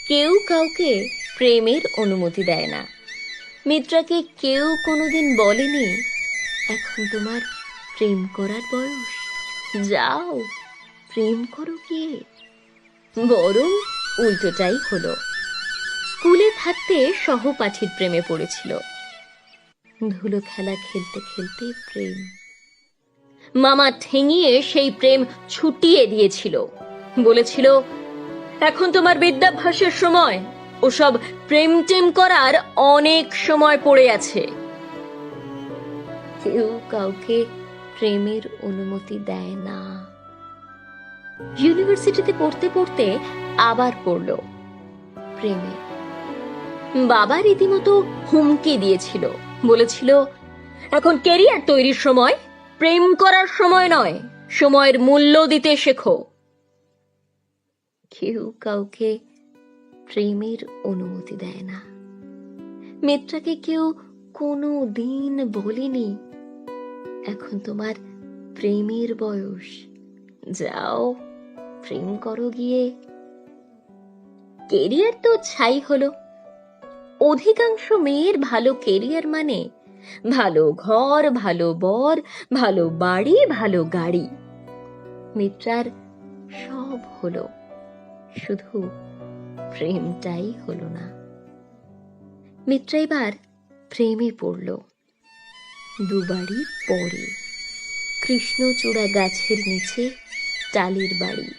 কেউ কাউকে প্রেমের অনুমতি দেয় না। মিত্রাকে কেউ কোনোদিন বলেনি, এখন তোমার প্রেম করার বয়স, যাও প্রেম করো গিয়ে। বরং উল্টোটাই হলো। স্কুলে থাকতে সহপাঠীর প্রেমে পড়েছিল। ধুলো খেলা খেলতে খেলতে প্রেম। মামা ঠেঙিয়ে সেই প্রেম ছুটিয়ে দিয়েছিল, বলেছিল, এখন তোমার বিদ্যাভ্যাসের সময়, ওসব প্রেম টেম করার অনেক সময় পড়ে আছে। কেউ কাউকে প্রেমের অনুমতি দেয় না। ইউনিভার্সিটিতে পড়তে পড়তে আবার পড়ল প্রেমে। বাবা রীতিমতো হুমকি দিয়েছিল, বলেছিল, এখন ক্যারিয়ার তৈরির সময়, প্রেম করার সময় নয়, সময়ের মূল্য দিতে শেখো। কেউ কাউকে প্রেমের অনুমতি দেয় না। মিত্রাকে কেউ কোনো দিন বলেনি, এখন তোমার প্রেমের বয়স, যাও প্রেম করো গিয়ে। কেরিয়ার তো ছাই হলো। অধিকাংশ মেয়ের ভালো কেরিয়ার মানে ভালো ঘর, ভালো বর, ভালো বাড়ি, ভালো গাড়ি। মিত্রার সব হলো, শুধু প্রেমটাই হলো না। মিত্রা এবার প্রেমে পড়ল। দুবাড়ি পরে কৃষ্ণচূড়া গাছের নিচে টালির বাড়ি,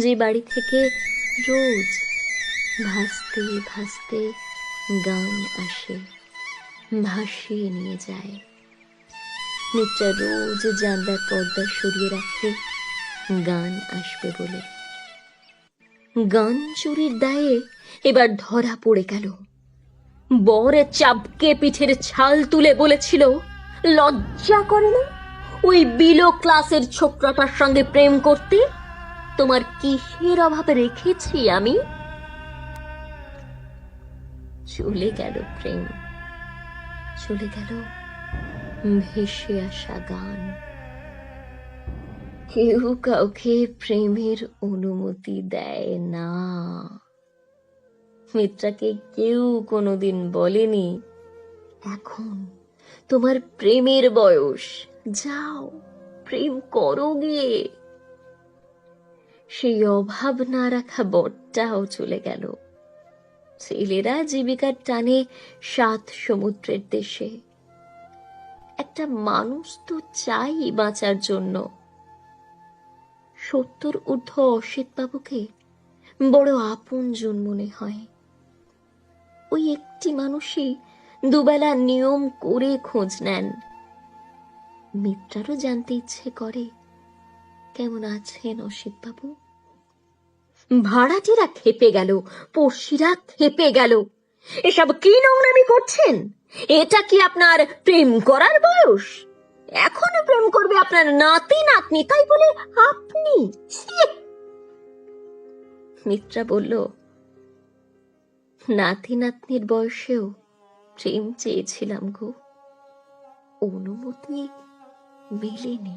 যে বাড়ি থেকে রোজ ভাসতে ভাসতে গান আসে, ভাসিয়ে নিয়ে যায়। মিত্রা রোজ জানলার পর্দা সরিয়ে রাখে গান আসবে বলে। গান চুরির দায়ে এবার ধরা পড়ে গেল। বর চাপকে পিঠের ছাল তুলে বলেছিল, লজ্জা করে না ওই বিলো ক্লাসের ছোকরাটার সঙ্গে প্রেম করতে? তোমার কিসের অভাবে রেখেছি আমি? চলে গেল প্রেম, চলে গেল ভেসে আসা গান। কেউ কাউকে প্রেমের অনুমতি দেয় না। মিত্রাকে কেউ কোনোদিন বলেনি, এখন তোমার প্রেমের বয়স, যাও প্রেম করো গিয়ে। সেই অভাব না রাখা বরটাও চলে গেল। ছেলেরা জীবিকার টানে 7 সমুদ্রের দেশে। একটা মানুষ তো চাই বাঁচার জন্য। 70 ঊর্ধ্ব অসিত বাবুকে বড় আপনজন মনে হয়। ওই একটি মানুষই দুবেলা নিয়ম করে খোঁজ নেন। মিত্রারও জানতে ইচ্ছে করে, কেমন আছেন অসিত বাবু? ভাড়াটিরা খেপে গেল, পড়শিরা খেপে গেল। এসব কি নোংরামি করছেন? এটা কি আপনার প্রেম করার বয়স? এখনো প্রেম করবে আপনার নাতি নাতনি, তাই বলে আপনি? মিত্রা বলল, নাতি নাতনির বয়সেও প্রেম চেয়েছিলাম গো, অনুমতি মেলেনি।